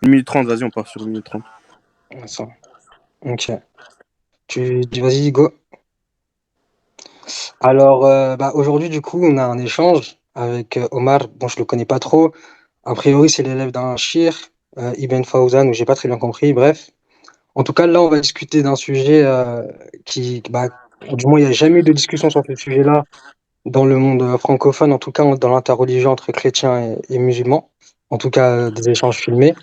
1 minute 30, vas-y, on part sur 1 minute 30. Ça. Ok. Vas-y, go. Alors, aujourd'hui, du coup, on a un échange avec Omar. Bon, je le connais pas trop. A priori, c'est l'élève d'un shir, Ibn Fawzan, ou j'ai pas très bien compris. Bref. En tout cas, là, on va discuter d'un sujet du moins, il n'y a jamais eu de discussion sur ce sujet-là dans le monde francophone, en tout cas dans l'interreligion entre chrétiens et musulmans, en tout cas des échanges filmés.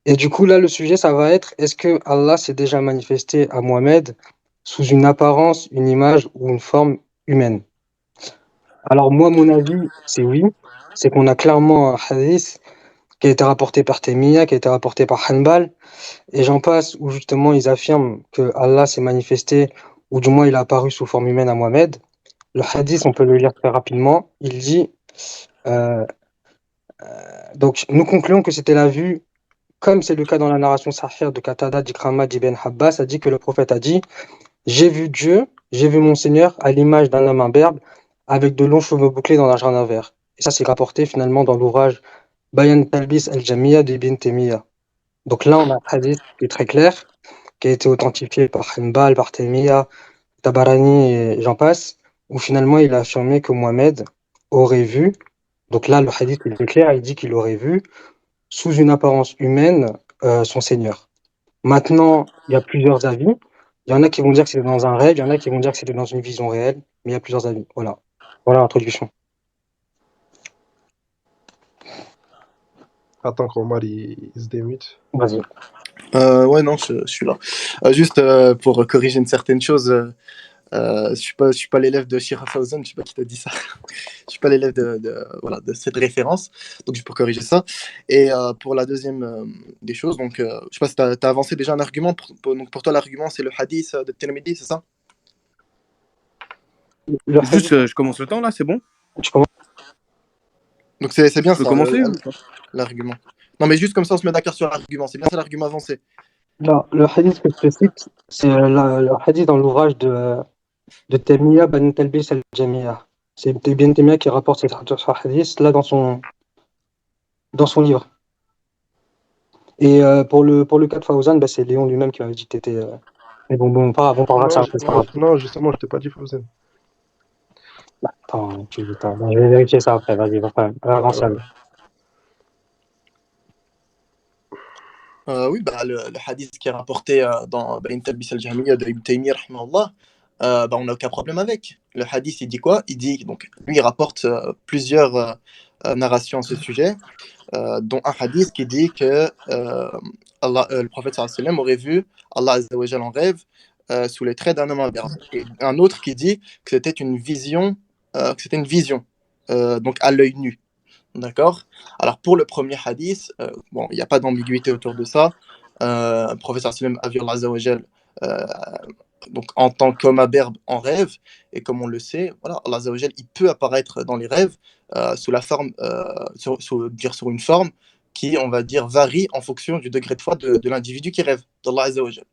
Et du coup, là, le sujet, ça va être, est-ce que Allah s'est déjà manifesté à Mohamed sous une apparence, une image ou une forme humaine? Alors moi, mon avis, c'est oui. C'est qu'on a clairement un hadith qui a été rapporté par Taymiyyah, qui a été rapporté par Hanbal, et j'en passe, où justement ils affirment que Allah s'est manifesté, ou du moins il a apparu sous forme humaine à Mohamed. Le hadith, on peut le lire très rapidement. Il dit, euh, donc nous concluons que c'était la vue, comme c'est le cas dans la narration sahih de Qatada, d'Ikrama, d'Ibn Abbas, a dit que le prophète a dit, j'ai vu Dieu, j'ai vu mon Seigneur à l'image d'un homme imberbe, avec de longs cheveux bouclés dans un jardin vert. Et ça, c'est rapporté finalement dans l'ouvrage Bayan Talbis al-Jamiyya d'Ibn Taymiyyah. Donc là, on a un hadith qui est très clair, qui a été authentifié par Hanbal, par Taymiyyah, Tabarani et j'en passe, où finalement il a affirmé que Mohamed aurait vu, donc là le hadith il est clair, il dit qu'il aurait vu, sous une apparence humaine, son Seigneur. Maintenant, il y a plusieurs avis. Il y en a qui vont dire que c'était dans un rêve, il y en a qui vont dire que c'était dans une vision réelle, mais il y a plusieurs avis. Voilà. Voilà l'introduction. Attends qu'Omar il se démute. Vas-y. Ouais, non, je suis là. Juste pour corriger une certaine chose, je suis pas l'élève de Shira Fawzan, je sais pas qui t'a dit ça. Je suis pas l'élève voilà, de cette référence, donc juste pour corriger ça. Et pour la deuxième des choses, donc je sais pas si tu as avancé déjà un argument. Donc pour toi, l'argument, c'est le hadith de Tirmidhi, c'est ça? Le Juste, hadith, je commence le temps là, c'est bon? tu commences. Donc c'est bien Je peux Ah, ça, vas-y. commencer ou pas l'argument? Non, mais juste comme ça, on se met d'accord sur l'argument. C'est bien ça l'argument avancé. Là, le hadith que je te cite, c'est le hadith dans l'ouvrage de Taymiyyah Bani Talbis al-Jamiyah. C'est Ibn Taymiyyah qui rapporte ce hadith là dans son livre. Et pour le cas de Fawzan, c'est Léon lui-même qui m'avait dit que t'étais. Mais bon, on parlera de ça après, c'est pas grave. Non, justement, je t'ai pas dit Fawzan. Attends, je vais vérifier ça après, vas-y, pas de problème. Avance, Ouais. Oui, bah, le hadith qui est rapporté dans Bain Talbis al-Jahmiyya de Ibn Taymiyyah, rahimahullah, on n'a aucun problème avec. Le hadith, il dit quoi? Il dit, donc, lui, il rapporte plusieurs narrations à ce sujet, dont un hadith qui dit que le prophète sallallahu alayhi wa sallam aurait vu Allah Azza wa Jal en rêve sous les traits d'un homme imberbe. Et un autre qui dit que c'était une vision, donc à l'œil nu. D'accord? Alors pour le premier hadith, bon, il n'y a pas d'ambiguïté autour de ça. Le prophète sallam a vu Allah Azza wa Jal, euh, donc en tant qu'homme imberbe en rêve, et comme on le sait, voilà, Allah Azza wa Jal, il peut apparaître dans les rêves sous la forme, sur une forme qui, on va dire, varie en fonction du degré de foi de l'individu qui rêve d'Allah Azza wa Jal.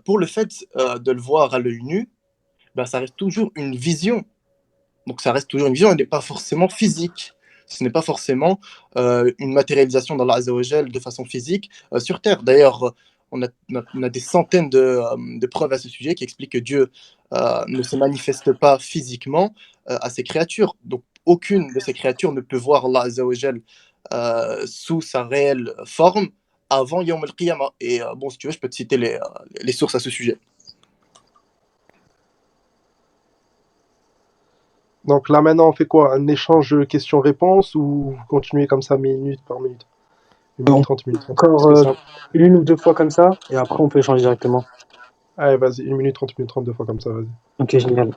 Pour le fait de le voir à l'œil nu, ben, ça reste toujours une vision. Donc ça reste toujours une vision, elle n'est pas forcément physique. Ce n'est pas forcément une matérialisation d'Allah Azza wa Jal de façon physique sur Terre. D'ailleurs, on a des centaines de preuves à ce sujet qui expliquent que Dieu ne se manifeste pas physiquement à ses créatures. Donc aucune de ces créatures ne peut voir Allah Azza wa Jal sous sa réelle forme avant Yawm al-Qiyamah. Et bon, si tu veux, je peux te citer les sources à ce sujet. Donc là, maintenant, on fait quoi? Un échange questions-réponses ou continuer comme ça minute par minute? Une minute Donc, 30 minutes 30. Parce encore que ça. une ou deux fois comme ça, et après on peut échanger directement. Allez, vas-y, 1 minute 30 minutes 30 deux fois comme ça, vas-y. Ok, génial.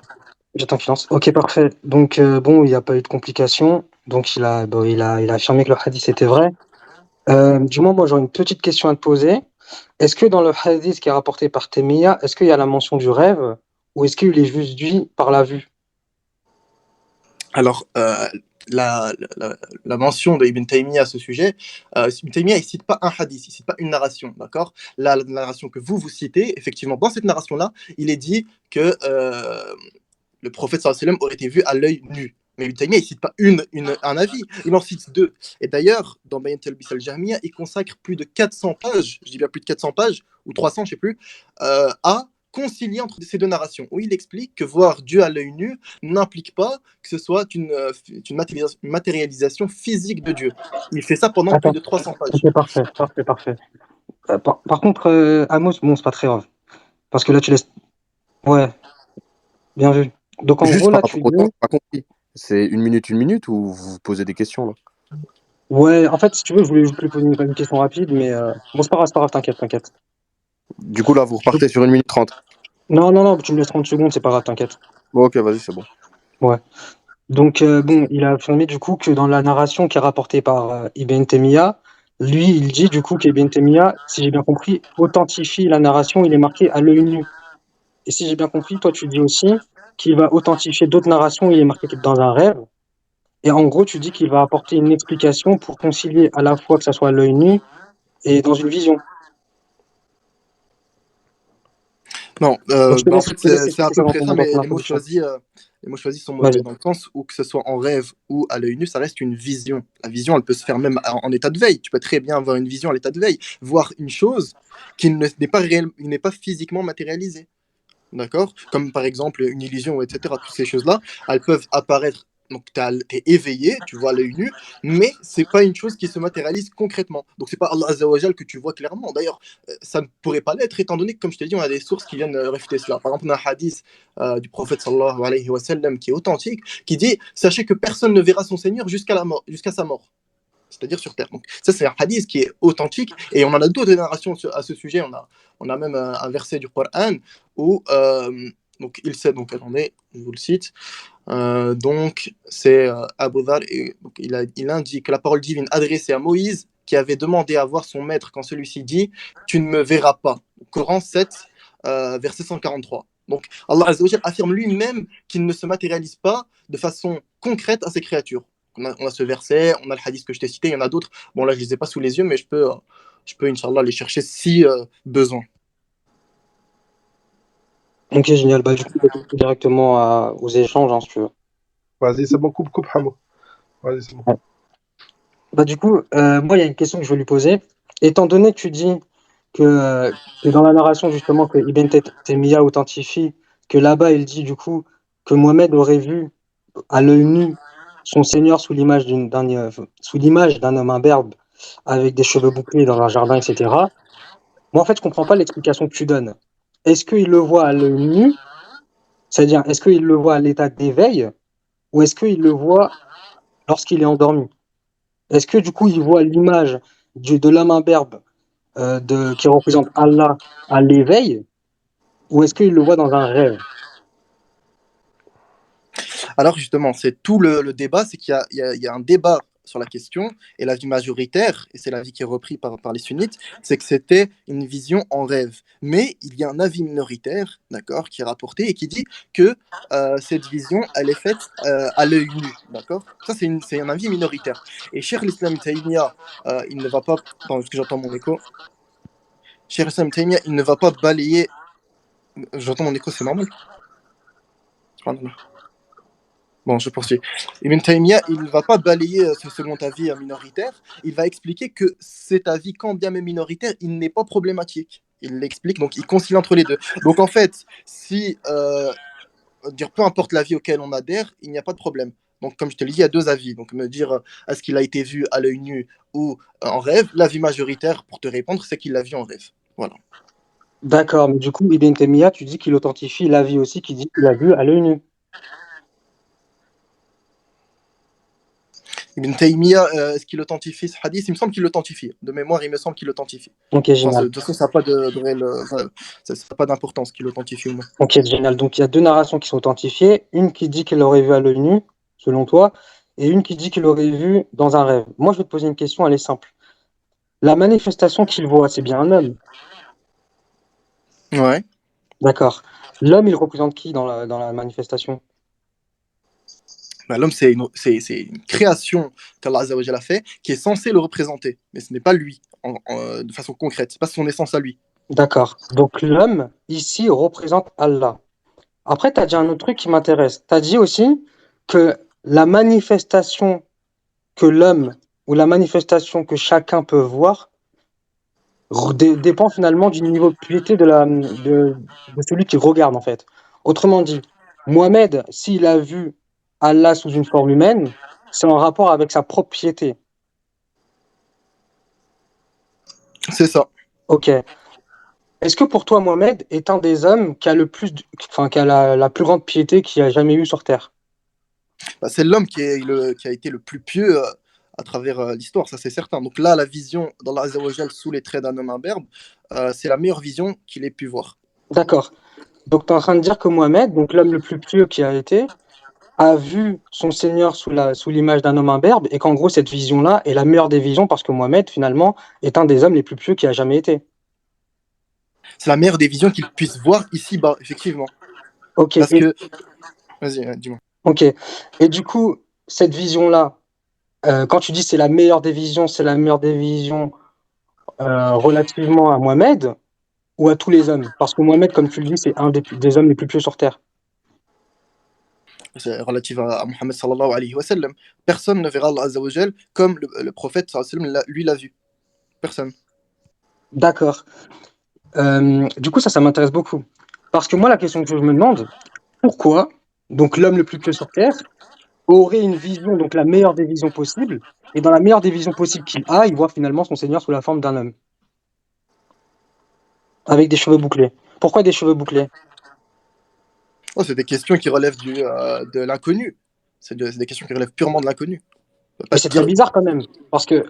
J'attends qu'il lance. Ok, parfait. Donc, bon, il n'y a pas eu de complications. Donc, il a affirmé que le hadith était vrai. Du moins, moi, j'aurais une petite question à te poser. Est-ce que dans le hadith qui est rapporté par Taymiyyah, est-ce qu'il y a la mention du rêve ou est-ce qu'il est juste dit par la vue? Alors, la mention de Ibn Taymiyyah à ce sujet, Ibn Taymiyyah, il ne cite pas un hadith, il ne cite pas une narration, d'accord? La narration que vous citez, effectivement, dans cette narration-là, il est dit que le prophète sallallahu alayhi wa sallam aurait été vu à l'œil nu, Mais Ibn Taymiyyah, il ne cite pas un avis, il en cite deux. Et d'ailleurs, dans Bayan Talbis al-Jahmiyyah, il consacre plus de 400 pages, je dis bien plus de 400 pages, ou 300, je ne sais plus, à concilier entre ces deux narrations, où il explique que voir Dieu à l'œil nu n'implique pas que ce soit une matérialisation physique de Dieu. Il fait ça pendant plus Attends, de 300 pages. ok, parfait, parfait, parfait. Par contre, Amos, bon, c'est pas très grave. Parce que là, tu laisses. Ouais, bien vu. Donc, en Juste gros, par là, tu rapport au dis. temps, j'ai pas compris. C'est une minute ou vous posez des questions là? Ouais, en fait, si tu veux, je voulais juste lui poser une question rapide, mais bon, c'est pas grave, t'inquiète, t'inquiète. Du coup là, vous repartez sur 1 minute 30. Non, non, non, tu me laisses 30 secondes, c'est pas grave, t'inquiète. Bon, ok, vas-y, c'est bon. Ouais. Donc, bon, il a affirmé du coup que dans la narration qui est rapportée par Ibn Taymiyyah, lui, il dit du coup qu'Ibn Taymiyyah, si j'ai bien compris, authentifie la narration, il est marqué à l'œil nu. Et si j'ai bien compris, toi, tu dis aussi qu'il va authentifier d'autres narrations, il est marqué dans un rêve. Et en gros, tu dis qu'il va apporter une explication pour concilier à la fois que ça soit à l'œil nu et dans une vision. Non, Donc, je te en laisse, fait, je te laisse c'est à expliquer ça peu près ça, dans mais ton introduction. les mots choisis sont mauvais, Vas-y. dans le sens où que ce soit en rêve ou à l'œil nu, ça reste une vision. La vision, elle peut se faire même en état de veille. Tu peux très bien avoir une vision à l'état de veille, voir une chose n'est pas n'est pas physiquement matérialisée. D'accord? Comme par exemple une illusion, etc. Toutes ces choses-là, elles peuvent apparaître. Donc, tu es éveillé, tu vois à l'œil nu, mais c'est pas une chose qui se matérialise concrètement. Donc, c'est pas Allah Azza wa Jal que tu vois clairement. D'ailleurs, ça ne pourrait pas l'être, étant donné que, comme je t'ai dit, on a des sources qui viennent réfuter cela. Par exemple, on a un hadith du prophète sallallahu alayhi wa sallam qui est authentique, qui dit: Sachez que personne ne verra son Seigneur jusqu'à la mort, jusqu'à sa mort. C'est-à-dire sur terre. Donc, ça, c'est un hadith qui est authentique, et on en a d'autres narrations à ce sujet. On a même un verset du Coran où donc il sait, donc attendez, je vous le cite. Donc c'est Abu Dhar, et donc, il indique la parole divine adressée à Moïse, qui avait demandé à voir son maître quand celui-ci dit: Tu ne me verras pas. Coran 7, verset 143. Donc Allah Azza wa Jalla affirme lui-même qu'il ne se matérialise pas de façon concrète à ses créatures. On a ce verset, on a le hadith que je t'ai cité, il y en a d'autres. Bon, là, je ne les ai pas sous les yeux, mais je peux Inch'Allah, les chercher si besoin. Ok, génial. Bah, du coup, on va passer directement aux échanges, hein, si tu veux. Vas-y, c'est bon, coupe, Hamo. Vas-y, c'est bon. Ouais. Bah, du coup, moi, il y a une question que je veux lui poser. Étant donné que tu dis que dans la narration, justement, que Ibn Taymiyyah authentifie, que là-bas, il dit, du coup, que Mohamed aurait vu à l'œil nu son Seigneur sous l'image d'un homme imberbe avec des cheveux bouclés dans un jardin, etc. Moi, en fait, je comprends pas l'explication que tu donnes. Est-ce qu'il le voit à l'œil nu, c'est-à-dire, est-ce qu'il le voit à l'état d'éveil, ou est-ce qu'il le voit lorsqu'il est endormi? Est-ce que du coup, il voit l'image de l'homme imberbe qui représente Allah à l'éveil, ou est-ce qu'il le voit dans un rêve? Alors justement, c'est tout le débat, c'est qu'il y a un débat sur la question, et l'avis majoritaire, et c'est l'avis qui est repris par les sunnites, c'est que c'était une vision en rêve. Mais il y a un avis minoritaire, d'accord, qui est rapporté et qui dit que cette vision, elle est faite à l'œil nu, d'accord. Ça, c'est un avis minoritaire. Et Cheikh l'Islam Taymiyyah, il ne va pas... Attends, est-ce que j'entends mon écho? Cheikh l'Islam Taymiyyah, il ne va pas balayer... J'entends mon écho, c'est normal? Pardon. Bon, je poursuis. Ibn Taymiyyah, il ne va pas balayer ce second avis minoritaire. Il va expliquer que cet avis, quand bien même minoritaire, il n'est pas problématique. Il l'explique, donc il concilie entre les deux. Donc en fait, si dire peu importe l'avis auquel on adhère, il n'y a pas de problème. Donc comme je te l'ai dit, il y a deux avis. Donc me dire est-ce qu'il a été vu à l'œil nu ou en rêve, l'avis majoritaire pour te répondre, c'est qu'il l'a vu en rêve. Voilà. D'accord, mais du coup, Ibn Taymiyyah, tu dis qu'il authentifie l'avis aussi qui dit qu'il l'a vu à l'œil nu. Ibn Taymiyyah, est-ce qu'il authentifie ce hadith? Il me semble qu'il l'authentifie. De mémoire, il me semble qu'il l'authentifie. Ok, Enfin, génial. de toute façon, ça n'a pas de réel, ça n'a pas d'importance qu'il l'authentifie ou non. Ok, génial. Donc, il y a deux narrations qui sont authentifiées. Une qui dit qu'il l'aurait vu à l'œil nu, selon toi, et une qui dit qu'il l'aurait vu dans un rêve. Moi, je vais te poser une question, elle est simple. La manifestation qu'il voit, c'est bien un homme. Ouais. D'accord. L'homme, il représente qui dans la manifestation? Bah, l'homme, c'est une création qu'Allah Azza wa Jalla a fait qui est censée le représenter. Mais ce n'est pas lui de façon concrète. Ce n'est pas son essence à lui. D'accord. Donc, l'homme, ici, représente Allah. Après, tu as dit un autre truc qui m'intéresse. Tu as dit aussi que la manifestation que l'homme ou la manifestation que chacun peut voir dépend finalement du niveau de piété de celui qui regarde, en fait. Autrement dit, Mohamed, s'il a vu Allah sous une forme humaine, c'est en rapport avec sa propre piété. C'est ça. Ok. Est-ce que pour toi, Mohamed est un des hommes qui a le plus, enfin, qui a la plus grande piété qu'il y a jamais eu sur Terre? Bah, c'est l'homme qui a été le plus pieux à travers l'histoire, ça c'est certain. Donc là, la vision d'Allah Azza wa Jal sous les traits d'un homme imberbe, c'est la meilleure vision qu'il ait pu voir. D'accord. Donc, tu es en train de dire que Mohamed, donc l'homme le plus pieux qui a été, a vu son Seigneur sous l'image d'un homme imberbe, et qu'en gros, cette vision-là est la meilleure des visions parce que Mohamed, finalement, est un des hommes les plus pieux qui a jamais été. C'est la meilleure des visions qu'il puisse voir ici-bas, effectivement. Ok. Parce que... Vas-y, dis-moi. Ok. Et du coup, cette vision-là, quand tu dis c'est la meilleure des visions, c'est la meilleure des visions relativement à Mohamed ou à tous les hommes? Parce que Mohamed, comme tu le dis, c'est un des hommes les plus pieux sur Terre. C'est relatif à Mohammed sallallahu alayhi wa sallam. Personne ne verra Allah Azza wa Jal comme le prophète sallallahu alayhi wa sallam lui l'a vu. Personne. D'accord. Du coup, ça m'intéresse beaucoup. Parce que moi, la question que je me demande, pourquoi, donc l'homme le plus pieux sur Terre, aurait une vision, donc la meilleure des visions possibles, et dans la meilleure des visions possibles qu'il a, il voit finalement son Seigneur sous la forme d'un homme, avec des cheveux bouclés. Pourquoi des cheveux bouclés? Oh, c'est des questions qui relèvent de l'inconnu. C'est des questions qui relèvent purement de l'inconnu. On peut Mais pas c'est te très dire. bizarre quand même, parce que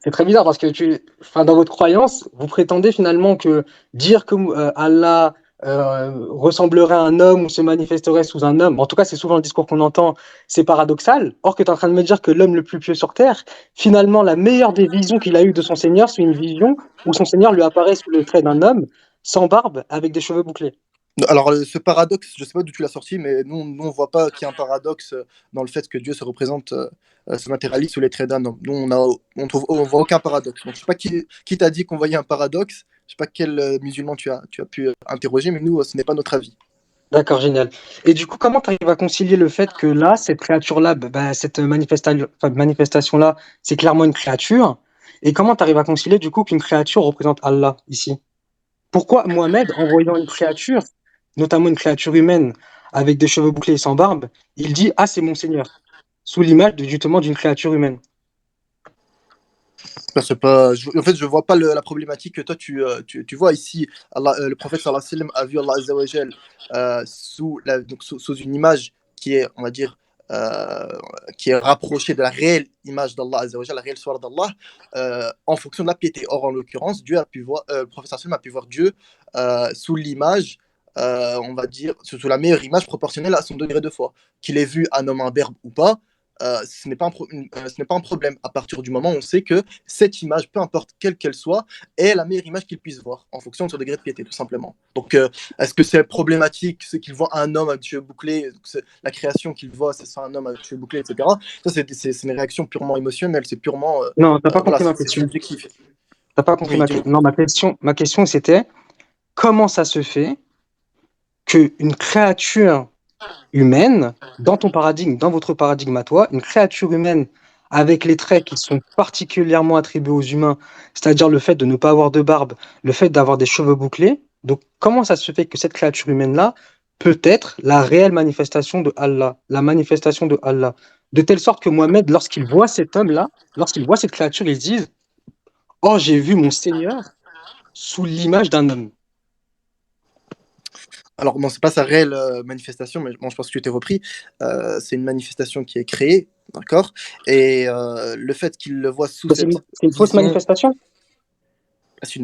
c'est très bizarre parce que enfin, dans votre croyance, vous prétendez finalement que dire que Allah ressemblerait à un homme ou se manifesterait sous un homme, en tout cas c'est souvent le discours qu'on entend, c'est paradoxal. Or que tu es en train de me dire que l'homme le plus pieux sur terre, finalement la meilleure des visions qu'il a eues de son Seigneur, c'est une vision où son Seigneur lui apparaît sous le trait d'un homme, sans barbe, avec des cheveux bouclés. Alors, ce paradoxe, je sais pas d'où tu l'as sorti, mais nous on voit pas qu'il y a un paradoxe dans le fait que Dieu se représente, se matérialise sous les traits d'un homme. Nous, on voit aucun paradoxe. Donc, je sais pas qui t'a dit qu'on voyait un paradoxe. Je sais pas quel musulman tu as pu interroger, mais nous, ce n'est pas notre avis. D'accord, génial. Et du coup, comment tu arrives à concilier le fait que là, cette créature-là, cette manifestation-là, c'est clairement une créature, et comment tu arrives à concilier du coup qu'une créature représente Allah ici? Pourquoi Mohamed, en voyant une créature, notamment une créature humaine avec des cheveux bouclés et sans barbe, il dit, ah, c'est mon Seigneur, sous l'image justement d'une créature humaine. C'est pas, en fait, je vois pas la problématique que toi tu vois ici. Le prophète sallallahu alayhi wa sallam a vu Allah Azza wa Jal, sous une image qui est, on va dire, euh, qui est rapprochée de la réelle image d'Allah Azza wa Jal, la réelle soirée d'Allah, en fonction de la piété. Or, en l'occurrence, le prophète sallallahu alayhi wa sallam a pu voir Dieu sous l'image, on va dire, sous la meilleure image proportionnelle à son degré de foi. Qu'il ait vu un homme imberbe ou pas, ce n'est pas, ce n'est pas un problème à partir du moment où on sait que cette image, peu importe quelle qu'elle soit, est la meilleure image qu'il puisse voir en fonction de son degré de piété, tout simplement. Donc, est-ce que c'est problématique ce qu'il voit un homme avec les cheveux bouclés, la création qu'il voit, c'est un homme avec les cheveux bouclés, etc. Ça, c'est une réaction purement émotionnelle, c'est purement. Non, t'as pas Voilà, compris ma c'est question. subjectif. T'as pas compris Oui, dis-moi. Non, ma question c'était, comment ça se fait qu'une créature humaine, dans ton paradigme, dans votre paradigme à toi, une créature humaine avec les traits qui sont particulièrement attribués aux humains, c'est-à-dire le fait de ne pas avoir de barbe, le fait d'avoir des cheveux bouclés. Donc, comment ça se fait que cette créature humaine-là peut être la réelle manifestation de Allah, la manifestation de Allah, de telle sorte que Mohamed, lorsqu'il voit cet homme-là, lorsqu'il voit cette créature, il se dit, oh, j'ai vu mon Seigneur sous l'image d'un homme. Alors, bon, c'est pas sa réelle manifestation, mais bon, je pense que tu t'es repris. C'est une manifestation qui est créée, d'accord. Et le fait qu'il le voit sous C'est cette une fausse vision, manifestation? c'est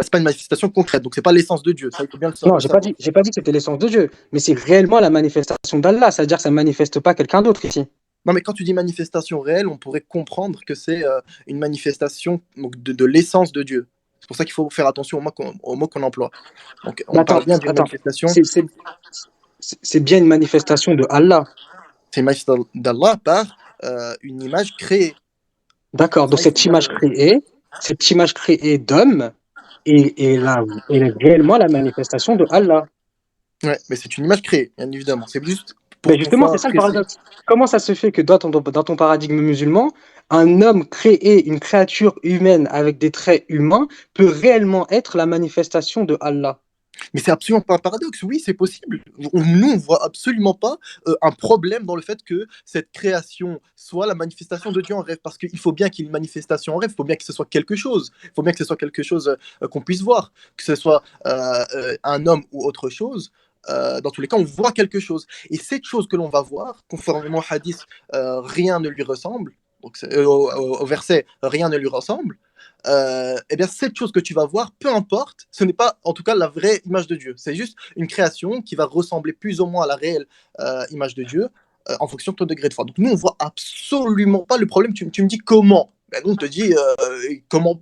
pas une manifestation concrète, donc c'est pas l'essence de Dieu. Ça, il faut bien Non, le savoir. j'ai pas dit que c'était l'essence de Dieu, mais c'est réellement la manifestation d'Allah, c'est-à-dire que ça ne manifeste pas quelqu'un d'autre ici. Non, mais quand tu dis manifestation réelle, on pourrait comprendre que c'est une manifestation donc, de l'essence de Dieu. C'est pour ça qu'il faut faire attention aux mots qu'on emploie. Donc, Mais on parle bien d'une manifestation, c'est c'est- c'est bien une manifestation de Allah. c'est une manifestation d'Allah par une image créée. D'accord, donc Ça, il faut bien le. cette image créée d'homme est réellement la manifestation de Allah. Ouais, mais c'est une image créée, bien évidemment. C'est juste Mais pour qu'on justement, c'est soit ça le précis. paradoxe. Comment ça se fait que dans ton paradigme musulman, un homme créé, une créature humaine avec des traits humains, peut réellement être la manifestation de Allah? Mais c'est absolument pas un paradoxe, oui, c'est possible. Nous, on voit absolument pas un problème dans le fait que cette création soit la manifestation de Dieu en rêve, parce qu'il faut bien qu'il y ait une manifestation en rêve, il faut bien que ce soit quelque chose, il faut bien que ce soit quelque chose qu'on puisse voir, que ce soit un homme ou autre chose. Dans tous les cas, on voit quelque chose. Et cette chose que l'on va voir, conformément au hadith, rien ne lui ressemble, donc au verset, rien ne lui ressemble, eh bien, cette chose que tu vas voir, peu importe, ce n'est pas en tout cas la vraie image de Dieu. C'est juste une création qui va ressembler plus ou moins à la réelle image de Dieu en fonction de ton degré de foi. Donc nous, on voit absolument pas le problème. Tu me dis comment? Ben, nous, on te dit comment,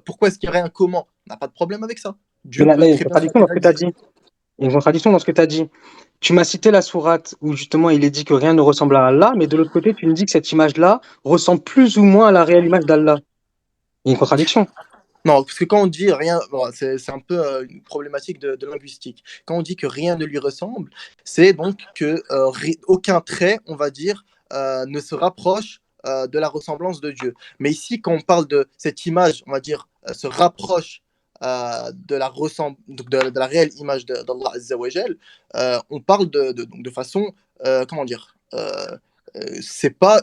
pourquoi est-ce qu'il y aurait un comment? On n'a pas de problème avec ça. Mais Dieu là, peut il y a une très bien se contradiction dans ce que tu as matérialiser. dit. Il y a une contradiction dans ce que tu as dit. Tu m'as cité la sourate où justement il est dit que rien ne ressemble à Allah, mais de l'autre côté, tu me dis que cette image-là ressemble plus ou moins à la réelle image d'Allah. Il y a une contradiction. Non, parce que quand on dit rien, bon, c'est un peu une problématique de linguistique. Quand on dit que rien ne lui ressemble, c'est donc que aucun trait, on va dire, ne se rapproche de la ressemblance de Dieu. Mais ici, quand on parle de cette image, on va dire, se rapproche de la réelle image d'Allah Azza wa Jal, on parle donc de façon, comment dire, c'est pas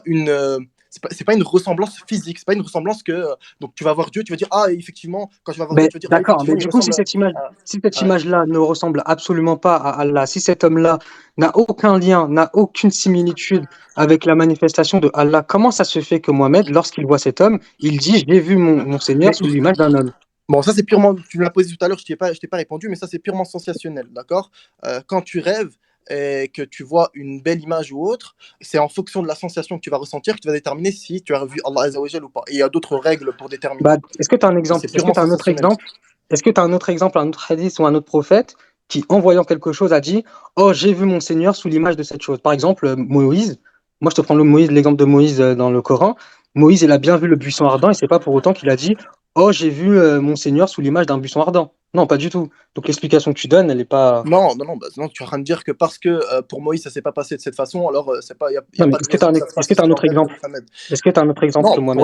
c'est pas une ressemblance physique, c'est pas une ressemblance que donc tu vas voir Dieu, tu vas dire ah effectivement quand tu vas voir Dieu, Mais tu vas dire ah d'accord, effectivement mais il du coup, ressemble si cette à- image-là ne ressemble absolument pas à Allah, si cet homme-là n'a aucun lien, n'a aucune similitude avec la manifestation de Allah, comment ça se fait que Mohamed, lorsqu'il voit cet homme, il dit, j'ai vu mon Seigneur mais sous l'image d'un homme? bon ça c'est purement, tu me l'as posé tout à l'heure, je t'ai pas répondu, mais ça c'est purement sensationnel, d'accord. Quand tu rêves et que tu vois une belle image ou autre, c'est en fonction de la sensation que tu vas ressentir que tu vas déterminer si tu as vu Allah Azza wa Jal ou pas. Et il y a d'autres règles pour déterminer. Bah, est-ce que tu as un Et exemple? c'est Est-ce que purement tu as un autre sensationnel. exemple? Est-ce que tu as un autre exemple, un autre hadith ou un autre prophète qui, en voyant quelque chose, a dit, oh, j'ai vu mon Seigneur sous l'image de cette chose. Par exemple, Moïse. Moi, je te prends l'exemple de Moïse dans le Coran. Moïse, il a bien vu le buisson ardent et c'est pas pour autant qu'il a dit, oh, j'ai vu mon Seigneur sous l'image d'un buisson ardent. Non, pas du tout. Donc l'explication que tu donnes, elle est pas. Non, non, non, bah, non, tu es en train de dire que parce que pour Moïse ça s'est pas passé de cette façon, alors il y Non, a mais pas de raison que ça se est-ce passe que tu as aussi un en autre rêve pour exemple? Mohamed. Est-ce que tu as un autre exemple, Non, Mohamed?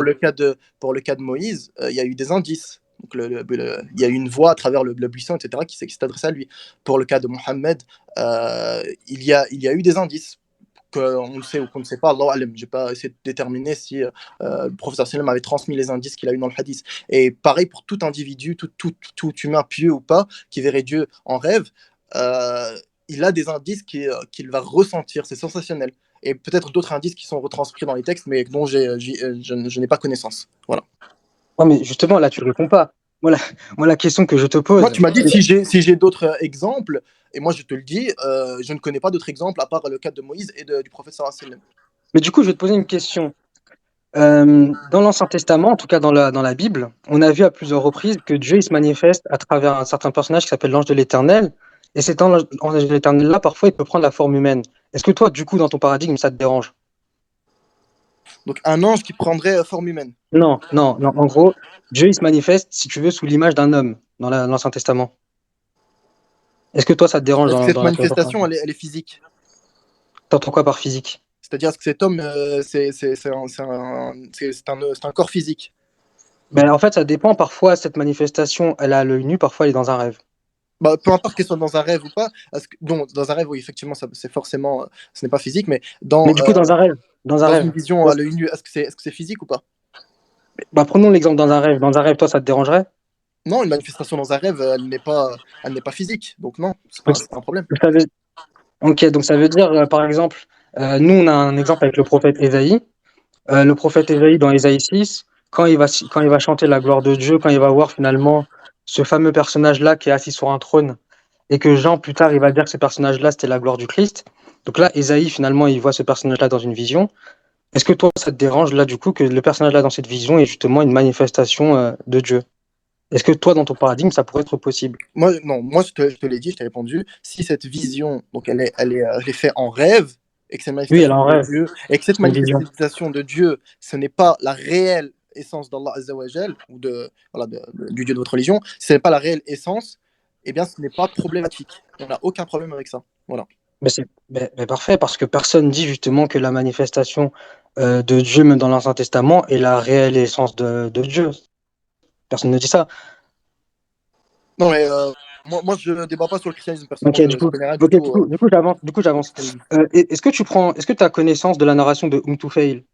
pour le cas de Moïse, il y a eu des indices. Donc il y a eu une voix à travers le buisson, etc., qui s'est adressée à lui. Pour le cas de Mohammed, il y a eu des indices qu'on le sait ou qu'on ne sait pas. Allah alam. J'ai pas essayé de déterminer si le professeur Sallam avait transmis les indices qu'il a eu dans le hadith. Et pareil pour tout individu, tout humain pieux ou pas, qui verrait Dieu en rêve, euh, il a des indices qu'il va ressentir. C'est sensationnel. Et peut-être d'autres indices qui sont retranscrits dans les textes, mais dont je n'ai pas connaissance. Voilà. Non, mais justement, là, tu ne réponds pas. Moi, la, moi, la question que je te Moi, pose, tu m'as dit c'est. si j'ai d'autres exemples, et moi je te le dis, je ne connais pas d'autres exemples à part le cas de Moïse et du prophète sallallahu alayhi wa sallam. Mais du coup, je vais te poser une question. Dans l'Ancien Testament, en tout cas dans la Bible, on a vu à plusieurs reprises que Dieu il se manifeste à travers un certain personnage qui s'appelle l'ange de l'Éternel. Et cet ange de l'Éternel-là, parfois, il peut prendre la forme humaine. Est-ce que toi, du coup, dans ton paradigme, ça te dérange? Donc un ange qui prendrait forme humaine. Non, non, non. En gros, Dieu il se manifeste, si tu veux, sous l'image d'un homme dans l'Ancien Testament. Est-ce que toi, ça te dérange Est-ce que cette dans la théorie? manifestation, elle est physique? T'entends quoi par physique? C'est-à-dire est-ce que cet homme, c'est un corps physique? Ben, en fait, ça dépend. Parfois, cette manifestation, elle est à l'œil nu, parfois, elle est dans un rêve. Bah, peu importe qu'elle soit dans un rêve ou pas. Dans un rêve, oui, effectivement, c'est forcément, ce n'est pas physique, mais Mais du coup, dans un dans une rêve, vision à l'œil nu, est-ce que c'est physique ou pas? bah, prenons l'exemple dans un rêve. Dans un rêve, toi, ça te dérangerait? Non, une manifestation dans un rêve, elle n'est pas physique. Donc non, Donc, c'est pas un problème. ça veut, ok, donc ça veut dire, par exemple, nous, on a un exemple avec le prophète Ésaïe. Le prophète Ésaïe, dans Ésaïe 6, quand il va chanter la gloire de Dieu, quand il va voir finalement ce fameux personnage-là qui est assis sur un trône, et que Jean, plus tard, il va dire que ce personnage-là, c'était la gloire du Christ. Donc là, Ésaïe, finalement, il voit ce personnage-là dans une vision. Est-ce que toi, ça te dérange, là, du coup, que le personnage-là dans cette vision est justement une manifestation de Dieu? Est-ce que toi, dans ton paradigme, ça pourrait être possible? Moi, non, moi je te l'ai dit, je t'ai répondu. Si cette vision, donc elle est faite en rêve, et que c'est une Oui, elle est manifestation en de rêve, Dieu, et que cette une vision. manifestation de Dieu, ce n'est pas la réelle essence d'Allah Azza wa Jal, ou voilà, du Dieu de votre religion, si ce n'est pas la réelle essence, eh bien ce n'est pas problématique. On n'a aucun problème avec ça. Voilà. Mais parfait, parce que personne dit justement que la manifestation de Dieu, même dans l'Ancien Testament, est la réelle essence de Dieu. Personne ne dit ça. Non, mais moi, je ne débat pas sur le christianisme. Ok, Personnellement, je ne connais rien du tout j'avance. Du coup, au j'avance. christianisme. Est-ce que tu as connaissance de la narration de Fail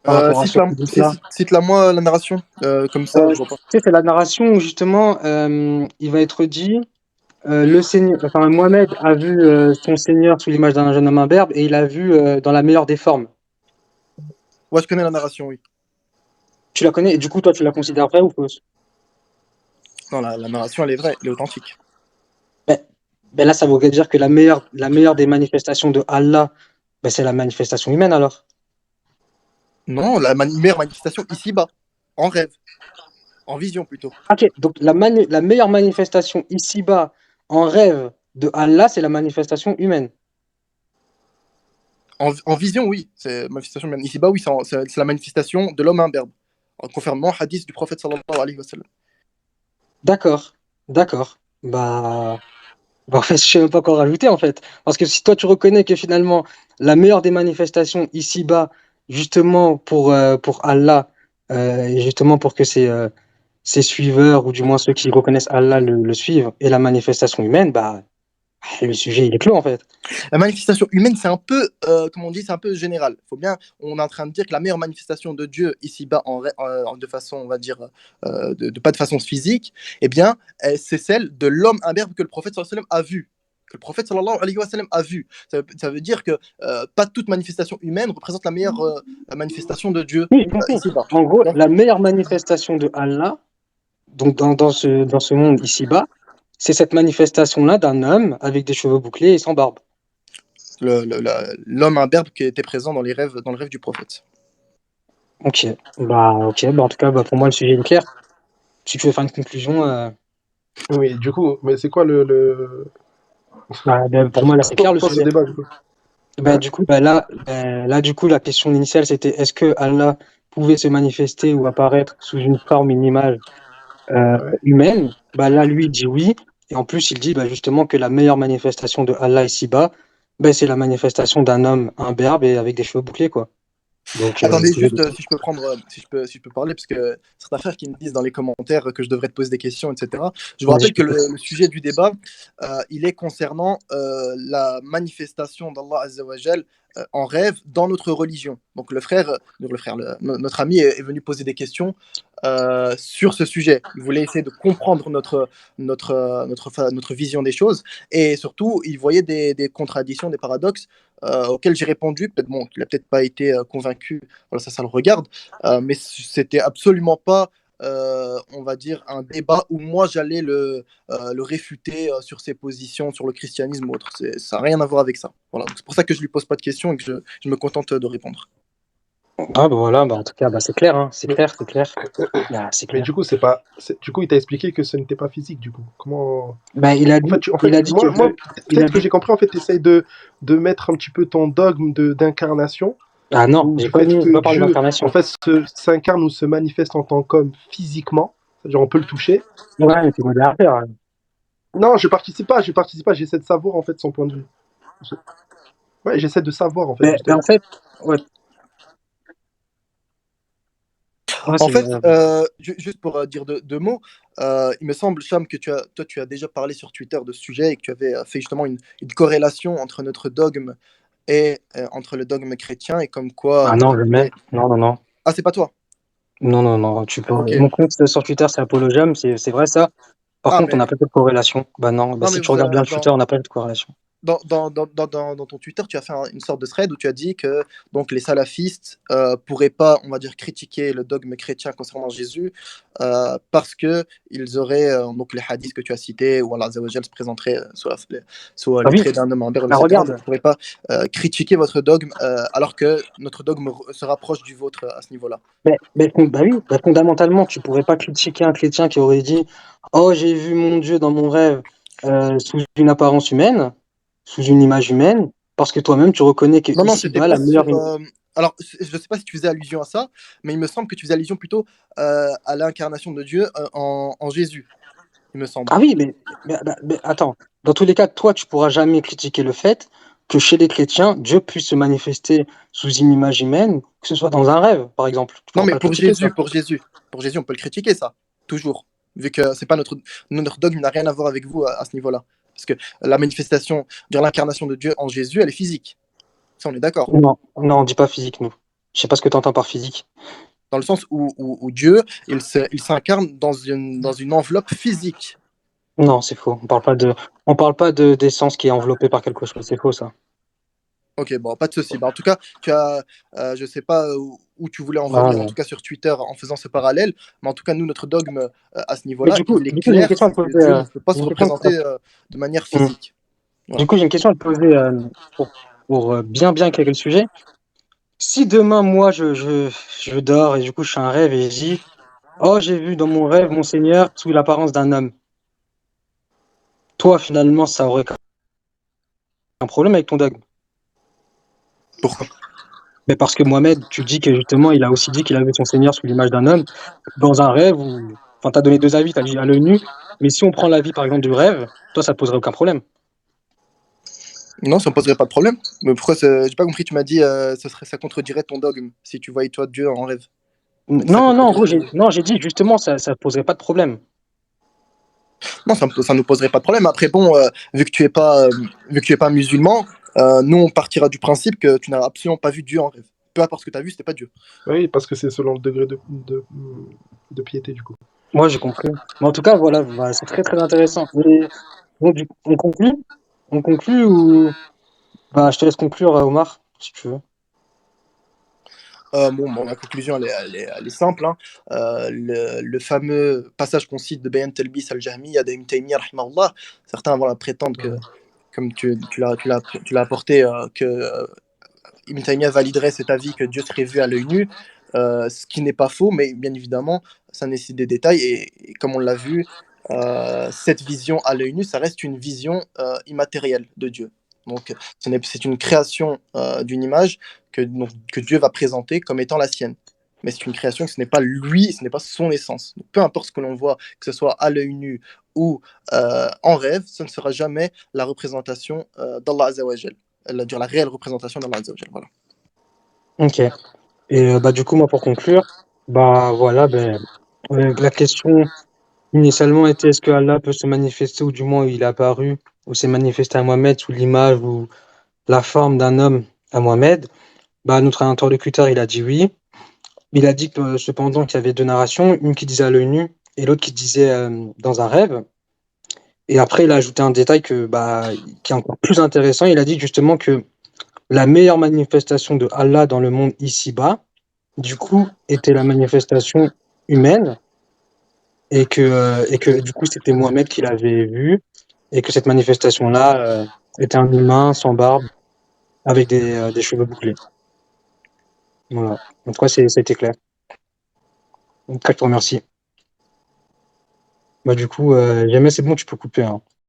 par rapport à ce hadith-là? Cite-la moi la narration, comme ça, je vois pas. Tu sais, c'est la narration où justement il va être dit le Seigneur, enfin Mohamed a vu son Seigneur sous l'image d'un jeune homme imberbe et il a vu dans la meilleure des formes. Ouais, je connais la narration, oui. Tu la connais et du coup toi tu la considères vraie ou fausse? Non, la narration, elle est vraie, elle est authentique. Ben, là ça voudrait dire que la meilleure des manifestations de Allah, ben, c'est la manifestation humaine alors. Non, la meilleure manifestation ici-bas, en rêve, en vision plutôt. Ok, donc la meilleure manifestation ici-bas en rêve de Allah, c'est la manifestation humaine. En vision, oui, c'est la manifestation humaine. Ici-bas, oui, c'est la manifestation de l'homme imberbe, en confirmant le hadith du prophète sallallahu alayhi wa sallam. D'accord, d'accord. Bah, en fait, je sais même pas quoi rajouter en fait. Parce que si toi tu reconnais que finalement la meilleure des manifestations ici-bas, justement pour Allah, et justement pour que ses suiveurs, ou du moins ceux qui reconnaissent Allah le suivent, et la manifestation humaine, bah le sujet il est clos en fait. La manifestation humaine, c'est un peu, comme on dit, c'est un peu général. Faut bien, on est en train de dire que la meilleure manifestation de Dieu ici-bas, de façon, on va dire, pas de façon physique, eh bien, c'est celle de l'homme imberbe que le prophète sallallahu alayhi wa sallam a vu. Que le prophète sallallahu alayhi wa sallam a vu. Ça veut dire que pas toute manifestation humaine représente la meilleure manifestation de Dieu Oui, j'ai compris. ici-bas. En gros, Donc, la meilleure manifestation de Allah, donc dans ce monde ici-bas, c'est cette manifestation-là d'un homme avec des cheveux bouclés et sans barbe. l'homme imberbe qui était présent dans le rêve du prophète. Ok, bah en tout cas, bah, pour moi le sujet est clair. Si tu veux faire une conclusion, Oui, du coup, mais c'est quoi bah, pour moi là c'est clair le quoi ce sujet. débat, du coup? Bah, Hein? du coup, là, du coup, la question initiale c'était est-ce que Allah pouvait se manifester ou apparaître sous une forme, une image Ouais. humaine? Bah là, lui, il dit oui. Et en plus, il dit bah, justement que la meilleure manifestation de Allah ici-bas, bah, c'est la manifestation d'un homme imberbe et avec des cheveux bouclés, quoi. Donc, Attendez, juste si je peux prendre, si je peux parler, parce que certains frères qui me disent dans les commentaires que je devrais te poser des questions, etc. Je vous vas-y, je rappelle que t'écoute. le sujet du débat, il est concernant la manifestation d'Allah Azzawajal en rêve dans notre religion. Donc notre ami est venu poser des questions sur ce sujet. Il voulait essayer de comprendre notre vision des choses et surtout, il voyait des contradictions, des paradoxes auxquels j'ai répondu. Peut-être bon, il n'a peut-être pas été convaincu, voilà, ça le regarde, mais c'était absolument pas, on va dire, un débat où moi j'allais le réfuter sur ses positions, sur le christianisme ou autre. Ça n'a rien à voir avec ça. Voilà. C'est pour ça que je lui pose pas de questions et que je me contente de répondre. Ah, bah voilà, bah, en tout cas, bah, c'est clair, hein, c'est Mais, clair, c'est clair. Ah, c'est mais clair. du coup, du coup, il t'a expliqué que ce n'était pas physique, du coup. Comment. Bah, En il fait, a dit que moi il a peut-être que dit. j'ai compris, en fait, tu essayes de mettre un petit peu ton dogme d'incarnation, Ah non, ou du fait j'ai que pas parlé Dieu, en d'incarnation. fait, s'incarne ou se manifeste en tant qu'homme physiquement, c'est-à-dire on peut le toucher. Ouais, mais c'est modérateur. Hein. Non, je participe pas, j'essaie de savoir, en fait, son point de vue. Je- Ouais, j'essaie de savoir, en fait, Mais en justement. fait, ouais, ouais, En c'est fait, juste pour dire deux mots, il me semble, Cham, que toi, tu as déjà parlé sur Twitter de ce sujet et que tu avais fait justement une corrélation entre notre dogme et entre le dogme chrétien et comme quoi ah on non, jamais. devrait. Non, non, non. Ah, c'est pas toi. Non, non, non. Tu peux. Ok. Mon compte sur Twitter, c'est Apologem, c'est vrai ça. Par Ah, contre, on n'a mais pas fait de corrélation. Bah non, bah non, si mais tu regardes bien le dans, Twitter, on n'a pas fait de corrélation. dans ton Twitter, tu as fait une sorte de thread où tu as dit que donc, les salafistes pourraient pas, on va dire, critiquer le dogme chrétien concernant Jésus parce que ils auraient donc les hadiths que tu as cités où Allah Azza wa Jal se présenterait soit Ah les oui, traits d'un homme en berbe, bah etc. Donc, regarde. ils ne pourraient pas critiquer votre dogme alors que notre dogme se rapproche du vôtre à ce niveau-là. Bah oui, bah fondamentalement, tu pourrais pas critiquer un chrétien qui aurait dit oh, j'ai vu mon Dieu dans mon rêve sous une apparence humaine, sous une image humaine, parce que toi-même, tu reconnais que Non, non, c'était ici-bas, pas la meilleure. sur. Alors, je ne sais pas si tu faisais allusion à ça, mais il me semble que tu faisais allusion plutôt à l'incarnation de Dieu en Jésus, il me semble. Ah oui, mais attends. dans tous les cas, toi, tu pourras jamais critiquer le fait que chez les chrétiens, Dieu puisse se manifester sous une image humaine, que ce soit dans un rêve, par exemple. Tu Non, pourras mais pas le critiquer, ça. Pour Jésus, on peut le critiquer, ça, toujours. Vu que c'est pas notre dogme n'a rien à voir avec vous à ce niveau-là. Parce que la manifestation, dire l'incarnation de Dieu en Jésus, elle est physique. Ça, on est d'accord. Non, non, on dit pas physique, nous. Je sais pas ce que tu entends par physique. Dans le sens où Dieu, il s'incarne dans une enveloppe physique. Non, c'est faux. On parle pas d'essence qui est enveloppée par quelque chose. C'est faux, ça. Ok, bon, pas de souci. Bah, en tout cas, je sais pas où tu voulais en Ah, venir, en non. tout cas sur Twitter, en faisant ce parallèle, mais en tout cas, nous, notre dogme à ce Mais niveau-là, il est j'ai une clair, question à te c'est que poser. Dieu ne peut pas J'ai se une question représenter de manière Hmm. physique. Voilà. Du coup, j'ai une question à te poser pour bien éclairer le sujet. Si demain, moi, je dors et du coup, je fais un rêve et je dis, oh, j'ai vu dans mon rêve mon Seigneur sous l'apparence d'un homme. Toi, finalement, ça aurait un problème avec ton dogme. Pourquoi? Mais parce que Mohamed, tu dis que justement, il a aussi dit qu'il avait son Seigneur sous l'image d'un homme dans un rêve où, enfin, t'as donné deux avis, t'as dit à l'œil nu. Mais si on prend l'avis, par exemple, du rêve, toi, ça te poserait aucun problème. Non, ça ne poserait pas de problème. Mais pourquoi j'ai pas compris, tu m'as dit ça contredirait ton dogme si tu voyais toi Dieu en rêve. Tu m'as dit ça Non, non, en contredirait gros, ton dogme. j'ai dit justement, ça poserait pas de problème. Non, ça ne nous poserait pas de problème. Après, bon, vu que tu es pas musulman, nous, on partira du principe que tu n'as absolument pas vu Dieu en rêve. Peu importe ce que tu as vu, c'était pas Dieu. Oui, parce que c'est selon le degré de piété, du coup. Moi, j'ai compris. Mais en tout cas, voilà, bah, c'est très, très intéressant. Et, bon, on conclut? On conclut ou... Bah, je te laisse conclure, Omar, si tu veux. Bon, la conclusion, elle est simple, hein. Le fameux passage qu'on cite de Bayan Talbis al-Jahmiya d'Ibn Taymiyyah, rahimahullah, certains vont la prétendre que, comme tu l'as apporté, que Ibn Taymiyyah validerait cet avis que Dieu serait vu à l'œil nu, ce qui n'est pas faux, mais bien évidemment, ça nécessite des détails, et comme on l'a vu, cette vision à l'œil nu, ça reste une vision immatérielle de Dieu. Donc, c'est une création d'une image que Dieu va présenter comme étant la sienne. Mais c'est une création que ce n'est pas lui, ce n'est pas son essence. Donc, peu importe ce que l'on voit, que ce soit à l'œil nu ou en rêve, ce ne sera jamais la représentation d'Allah Azzawajal, la réelle représentation d'Allah Azzawajal. Voilà. Ok. Et bah, du coup, moi, pour conclure, bah, voilà, ben, la question initialement était est-ce que Allah peut se manifester, ou du moins il est apparu, ou s'est manifesté à Mohamed sous l'image ou la forme d'un homme à Mohamed? Bah, notre interlocuteur, il a dit oui. Il a dit que cependant qu'il y avait deux narrations, une qui disait à l'œil nu et l'autre qui disait dans un rêve. Et après, il a ajouté un détail qui est encore plus intéressant. Il a dit justement que la meilleure manifestation de Allah dans le monde ici-bas, du coup, était la manifestation humaine, et que du coup, c'était Mohamed qui l'avait vu, et que cette manifestation-là était un humain sans barbe, avec des cheveux bouclés. Voilà. En tout cas, c'était clair. En tout cas, je te remercie. Bah, du coup, jamais c'est bon, tu peux couper, hein.